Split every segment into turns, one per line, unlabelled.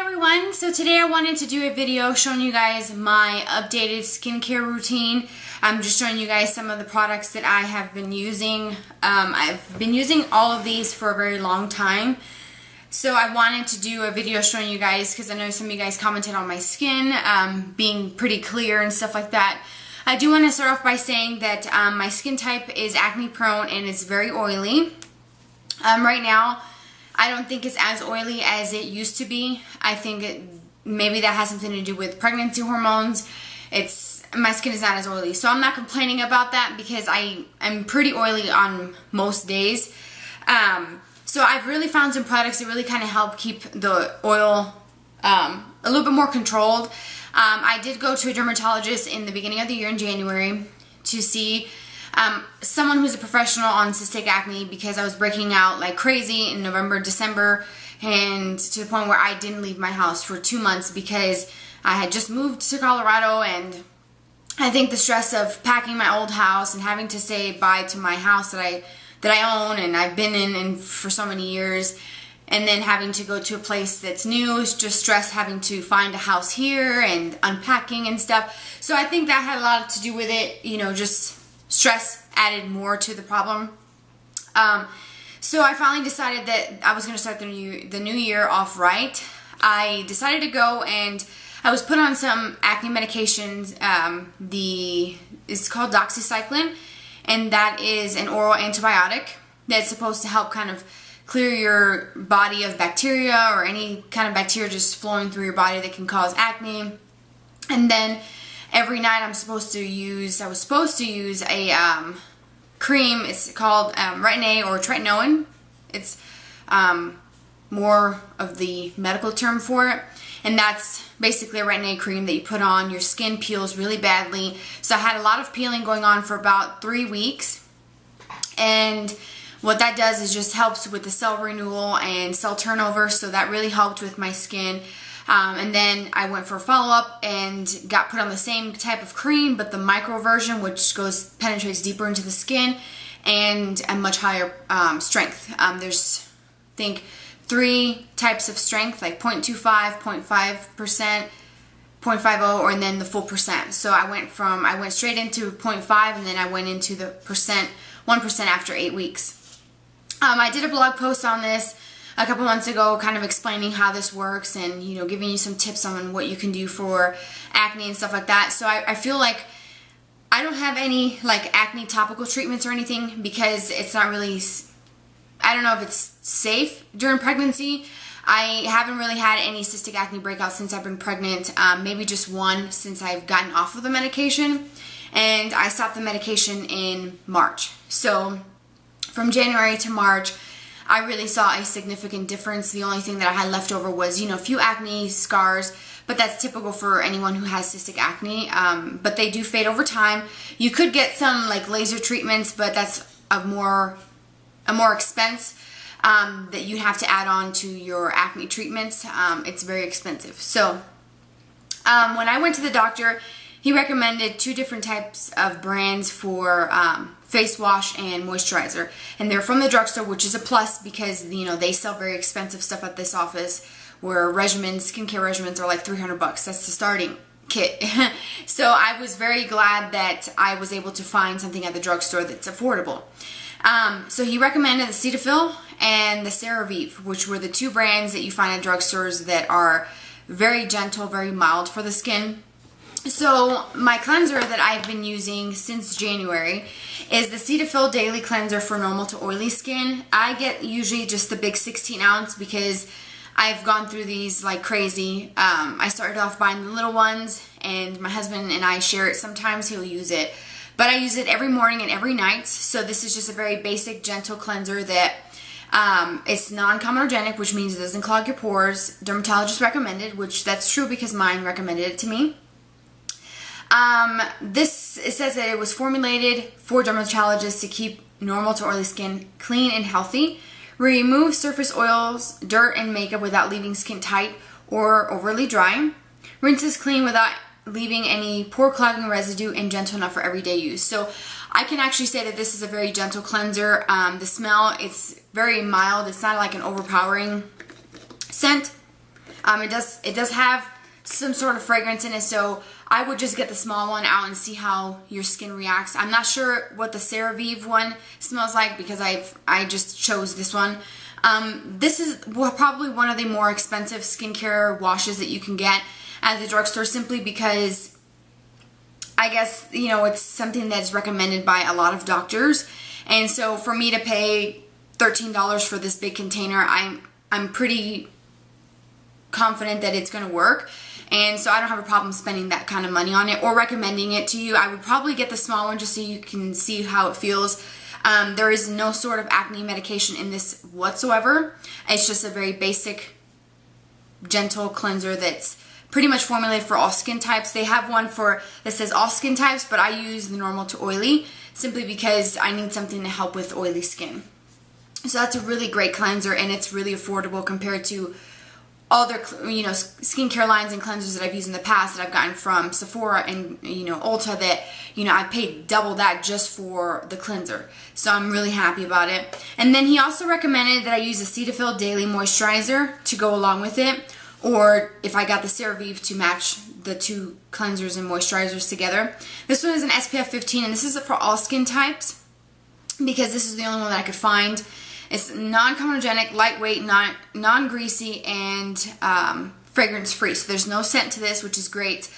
everyone, so today I wanted to do a video showing you guys my updated skincare routine. I'm just showing you guys some of the products that I have been using. I've been using all of these for a very long time, so I wanted to do a video showing you guys because I know some of you guys commented on my skin being pretty clear and stuff like that. I do want to start off by saying that my skin type is acne prone and it's very oily. Right now I don't think it's as oily as it used to be. I think maybe that has something to do with pregnancy hormones. My skin is not as oily, so I'm not complaining about that because I'm pretty oily on most days. So I've really found some products that really kind of help keep the oil a little bit more controlled. I did go to a dermatologist in the beginning of the year in January to see someone who's a professional on cystic acne because I was breaking out like crazy in November, December, and to the point where I didn't leave my house for 2 months because I had just moved to Colorado, and I think the stress of packing my old house and having to say bye to my house that I own and I've been in for so many years, and then having to go to a place that's new, is just stress having to find a house here and unpacking and stuff. So I think that had a lot to do with it, you know, just stress added more to the problem. So I finally decided that I was going to start the new year off right. I decided to go and I was put on some acne medications. It's called doxycycline, and that is an oral antibiotic that's supposed to help kind of clear your body of bacteria or any kind of bacteria just flowing through your body that can cause acne. And then every night I was supposed to use a cream. It's called Retin-A or tretinoin. It's more of the medical term for it. And that's basically a Retin-A cream that you put on. Your skin peels really badly. So I had a lot of peeling going on for about 3 weeks. And what that does is just helps with the cell renewal and cell turnover. So that really helped with my skin. And then I went for a follow-up and got put on the same type of cream, but the micro version, which penetrates deeper into the skin and a much higher strength. There's, I think, 3 types of strength, like 0.25, 0.5%, 0.50, and then the full percent. So I went straight into 0.5, and then I went into the 1% after 8 weeks. I did a blog post on this a couple months ago, kind of explaining how this works and, you know, giving you some tips on what you can do for acne and stuff like that. So I feel like I don't have any like acne topical treatments or anything because it's not really, I don't know if it's safe during pregnancy. I haven't really had any cystic acne breakouts since I've been pregnant, maybe just one since I've gotten off of the medication, and I stopped the medication in March. So from January to March, I really saw a significant difference. The only thing that I had left over was, you know, a few acne scars, but that's typical for anyone who has cystic acne. But they do fade over time. You could get some like laser treatments, but that's a more expense that you have to add on to your acne treatments. It's very expensive. So when I went to the doctor, he recommended 2 different types of brands for face wash and moisturizer, and they're from the drugstore, which is a plus because, you know, they sell very expensive stuff at this office where skincare regimens are like $300. That's the starting kit. So I was very glad that I was able to find something at the drugstore that's affordable. So he recommended the Cetaphil and the CeraVe, which were the 2 brands that you find at drugstores that are very gentle, very mild for the skin. So my cleanser that I've been using since January is the Cetaphil Daily Cleanser for normal to oily skin. I get usually just the big 16 ounce because I've gone through these like crazy. I started off buying the little ones, and my husband and I share it. Sometimes he'll use it, but I use it every morning and every night. So this is just a very basic, gentle cleanser that it's non-comedogenic, which means it doesn't clog your pores. Dermatologist recommended, which that's true because mine recommended it to me. It says that it was formulated for dermatologists to keep normal to oily skin clean and healthy, remove surface oils, dirt, and makeup without leaving skin tight or overly dry, rinses clean without leaving any pore clogging residue, and gentle enough for everyday use. So I can actually say that this is a very gentle cleanser. The smell, it's very mild. It's not like an overpowering scent. It does have some sort of fragrance in it, so I would just get the small one out and see how your skin reacts. I'm not sure what the CeraVe one smells like because I just chose this one. This is probably one of the more expensive skincare washes that you can get at the drugstore, simply because I guess, you know, it's something that's recommended by a lot of doctors. And so for me to pay $13 for this big container, I'm pretty confident that it's going to work. And so I don't have a problem spending that kind of money on it or recommending it to you. I would probably get the small one just so you can see how it feels. There is no sort of acne medication in this whatsoever. It's just a very basic, gentle cleanser that's pretty much formulated for all skin types. They have one that says all skin types, but I use the normal to oily simply because I need something to help with oily skin. So that's a really great cleanser, and it's really affordable compared to other, you know, skincare lines and cleansers that I've used in the past that I've gotten from Sephora and, you know, Ulta that, you know, I paid double that just for the cleanser. So I'm really happy about it. And then he also recommended that I use a Cetaphil Daily Moisturizer to go along with it, or if I got the CeraVe to match the two cleansers and moisturizers together. This one is an SPF 15, and this is for all skin types because this is the only one that I could find. It's non-comedogenic, lightweight, non-greasy, and fragrance-free. So there's no scent to this, which is great.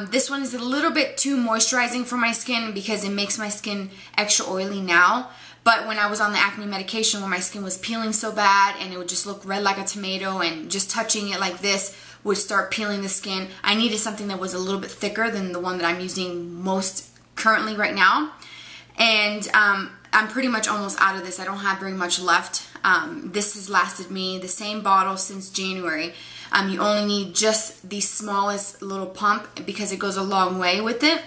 This one is a little bit too moisturizing for my skin because it makes my skin extra oily now. But when I was on the acne medication, when my skin was peeling so bad and it would just look red like a tomato, and just touching it like this would start peeling the skin, I needed something that was a little bit thicker than the one that I'm using most currently right now. And I'm pretty much almost out of this. I don't have very much left. This has lasted me, the same bottle, since January. You only need just the smallest little pump because it goes a long way with it.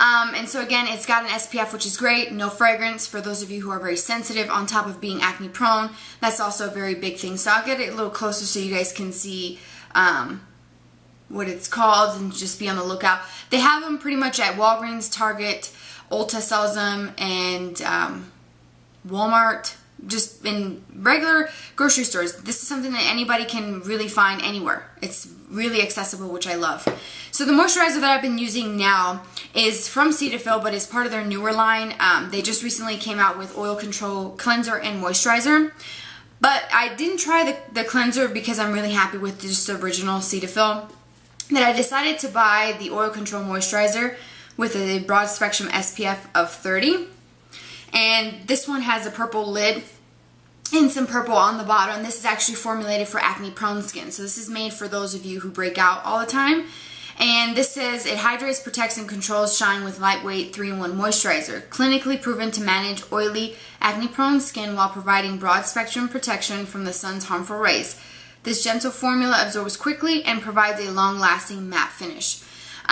And so again, it's got an SPF, which is great. No fragrance for those of you who are very sensitive, on top of being acne prone. That's also a very big thing. So I'll get it a little closer so you guys can see what it's called and just be on the lookout. They have them pretty much at Walgreens, Target, Ulta sells them, and Walmart, just in regular grocery stores. This is something that anybody can really find anywhere. It's really accessible, which I love. So the moisturizer that I've been using now is from Cetaphil, but it's part of their newer line. They just recently came out with oil control cleanser and moisturizer. But I didn't try the cleanser because I'm really happy with just the original Cetaphil. That I decided to buy the oil control moisturizer with a broad spectrum SPF of 30. And this one has a purple lid and some purple on the bottom. This is actually formulated for acne prone skin. So this is made for those of you who break out all the time. And this says it hydrates, protects, and controls shine with lightweight 3-in-1 moisturizer. Clinically proven to manage oily, acne prone skin while providing broad spectrum protection from the sun's harmful rays. This gentle formula absorbs quickly and provides a long-lasting matte finish.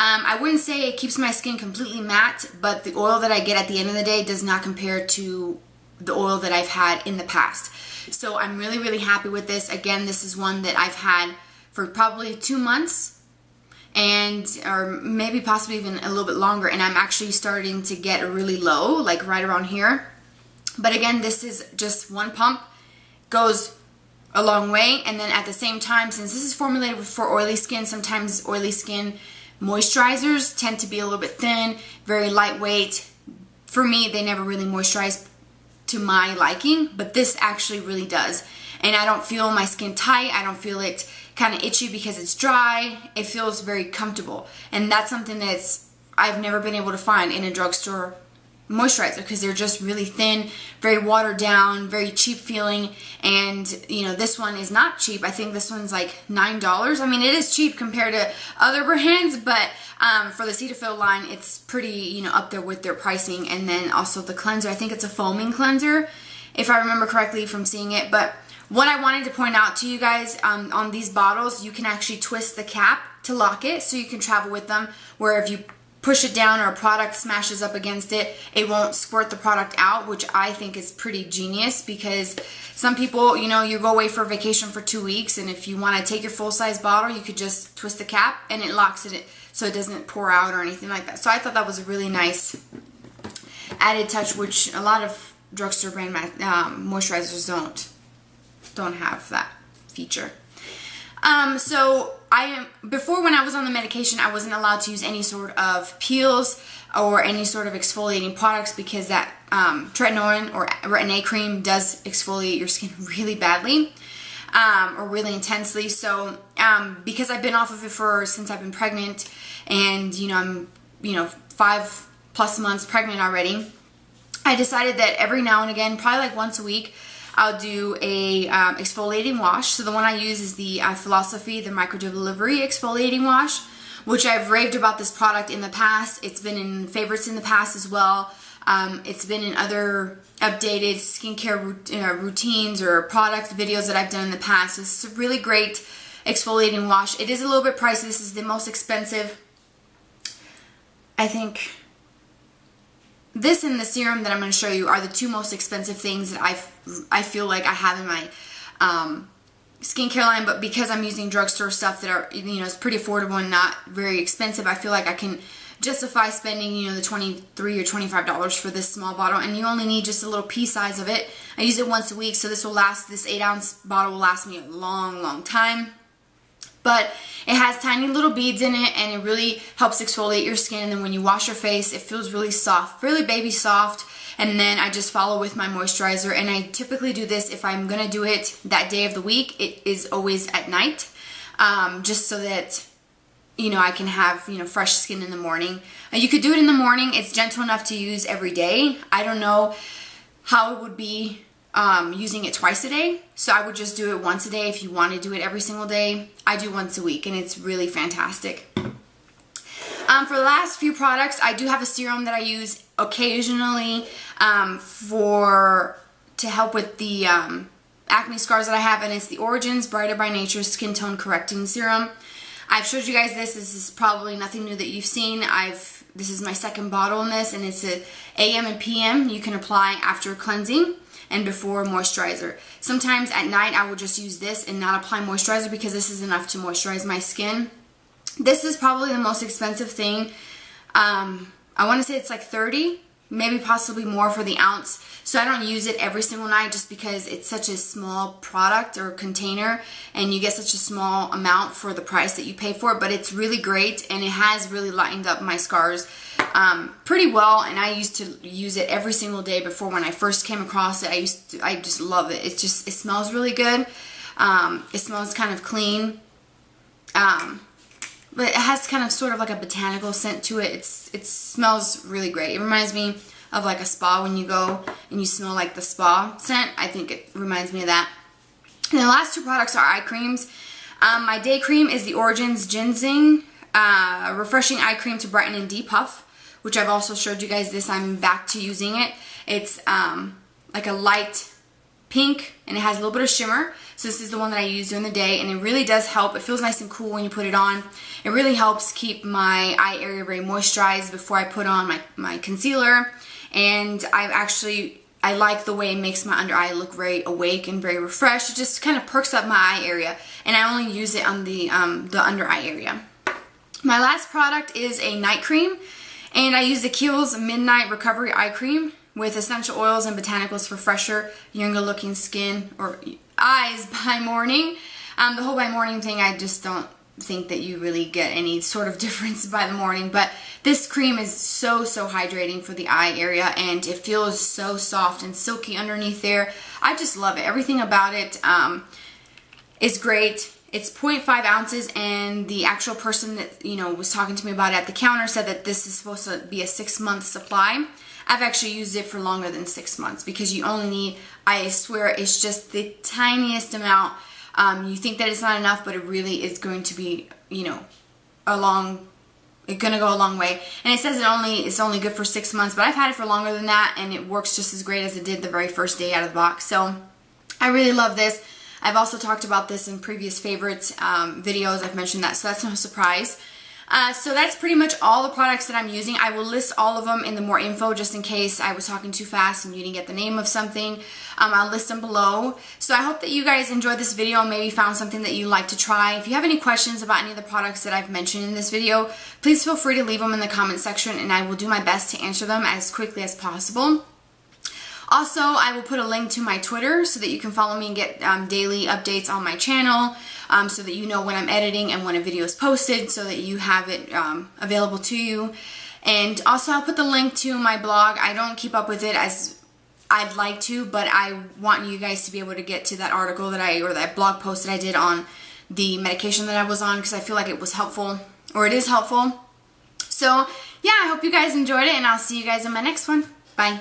I wouldn't say it keeps my skin completely matte, but the oil that I get at the end of the day does not compare to the oil that I've had in the past. So I'm really, really happy with this. Again, this is one that I've had for probably 2 months, or maybe possibly even a little bit longer, and I'm actually starting to get really low, like right around here. But again, this is just one pump, goes a long way. And then at the same time, since this is formulated for oily skin, sometimes oily skin moisturizers tend to be a little bit thin, very lightweight. For me, they never really moisturize to my liking, but this actually really does. And I don't feel my skin tight. I don't feel it kind of itchy because it's dry. It feels very comfortable. And that's something that's I've never been able to find in a drugstore moisturizer, because they're just really thin, very watered down, very cheap feeling. And you know, this one is not cheap. I think this one's like $9. I mean, it is cheap compared to other brands, but for the Cetaphil line, it's pretty, you know, up there with their pricing. And then also the cleanser, I think it's a foaming cleanser, if I remember correctly from seeing it. But what I wanted to point out to you guys, on these bottles, you can actually twist the cap to lock it, so you can travel with them, where if you push it down or a product smashes up against it, it won't squirt the product out, which I think is pretty genius, because some people, you know, you go away for vacation for 2 weeks, and if you want to take your full-size bottle, you could just twist the cap and it locks it so it doesn't pour out or anything like that. So I thought that was a really nice added touch, which a lot of drugstore brand moisturizers don't have that feature. So before, when I was on the medication, I wasn't allowed to use any sort of peels or any sort of exfoliating products because that tretinoin or retin-A cream does exfoliate your skin really badly or really intensely. So because I've been off of it since I've been pregnant, and I'm 5+ months pregnant already, I decided that every now and again, probably like once a week, I'll do a exfoliating wash. So the one I use is the Philosophy, the Microdelivery Exfoliating Wash, which I've raved about this product in the past. It's been in favorites in the past as well. It's been in other updated skincare routines or product videos that I've done in the past. So it's a really great exfoliating wash. It is a little bit pricey. This is the most expensive, I think. This and the serum that I'm going to show you are the two most expensive things that I feel like I have in my skincare line, but because I'm using drugstore stuff that are, it's pretty affordable and not very expensive, I feel like I can justify spending, the $23 or $25 for this small bottle, and you only need just a little pea size of it. I use it once a week, so this 8-ounce bottle will last me a long, long time. But it has tiny little beads in it, and it really helps exfoliate your skin. And then when you wash your face, it feels really soft, really baby soft. And then I just follow with my moisturizer, and I typically do this if I'm gonna do it that day of the week. It is always at night, just so that I can have fresh skin in the morning. You could do it in the morning. It's gentle enough to use every day. I don't know how it would be using it twice a day, so I would just do it once a day. If you want to do it every single day, I do once a week, and it's really fantastic. For the last few products, I do have a serum that I use occasionally to help with the acne scars that I have, and it's the Origins Brighter by Nature Skin Tone Correcting Serum. I've showed you guys this. This is probably nothing new that you've seen. This is my second bottle in this, and it's a AM and PM. You can apply after cleansing and before moisturizer. Sometimes at night I will just use this and not apply moisturizer because this is enough to moisturize my skin. This is probably the most expensive thing. I want to say it's like $30, maybe possibly more for the ounce. So I don't use it every single night just because it's such a small product or container, and you get such a small amount for the price that you pay for it. But it's really great, and it has really lightened up my scars pretty well, and I used to use it every single day before. When I first came across it, I just love it. It smells really good. It smells kind of clean, but it has kind of sort of like a botanical scent to it. It smells really great. It reminds me of like a spa when you go and you smell like the spa scent. I think it reminds me of that. And the last two products are eye creams. My day cream is the Origins Ginseng Refreshing Eye Cream to Brighten and Depuff, which I've also showed you guys this. I'm back to using it. It's like a light pink, and it has a little bit of shimmer. So this is the one that I use during the day, and it really does help. It feels nice and cool when you put it on. It really helps keep my eye area very moisturized before I put on my concealer. And I like the way it makes my under eye look very awake and very refreshed. It just kind of perks up my eye area, and I only use it on the under eye area. My last product is a night cream, and I use the Kiehl's Midnight Recovery Eye Cream with essential oils and botanicals for fresher, younger looking skin or eyes by morning. The whole by morning thing, I just don't think that you really get any sort of difference by the morning, but this cream is so hydrating for the eye area, and it feels so soft and silky underneath there. I just love it. Everything about it is great. It's 0.5 ounces, and the actual person that was talking to me about it at the counter said that this is supposed to be a 6-month supply. I've actually used it for longer than 6 months because you only need, I swear, it's just the tiniest amount. You think that it's not enough, but it really is going to be, it's going to go a long way. And it says it's only good for 6 months, but I've had it for longer than that, and it works just as great as it did the very first day out of the box. So I really love this. I've also talked about this in previous favorites videos. I've mentioned that, so that's no surprise. So that's pretty much all the products that I'm using. I will list all of them in the more info just in case I was talking too fast and you didn't get the name of something. I'll list them below. So I hope that you guys enjoyed this video and maybe found something that you like to try. If you have any questions about any of the products that I've mentioned in this video, please feel free to leave them in the comment section, and I will do my best to answer them as quickly as possible. Also, I will put a link to my Twitter so that you can follow me and get daily updates on my channel. so that you know when I'm editing and when a video is posted, so that you have it available to you. And also I'll put the link to my blog. I don't keep up with it as I'd like to, but I want you guys to be able to get to that article or that blog post that I did on the medication that I was on, because I feel like it was helpful, or it is helpful. So yeah, I hope you guys enjoyed it, and I'll see you guys in my next one. Bye.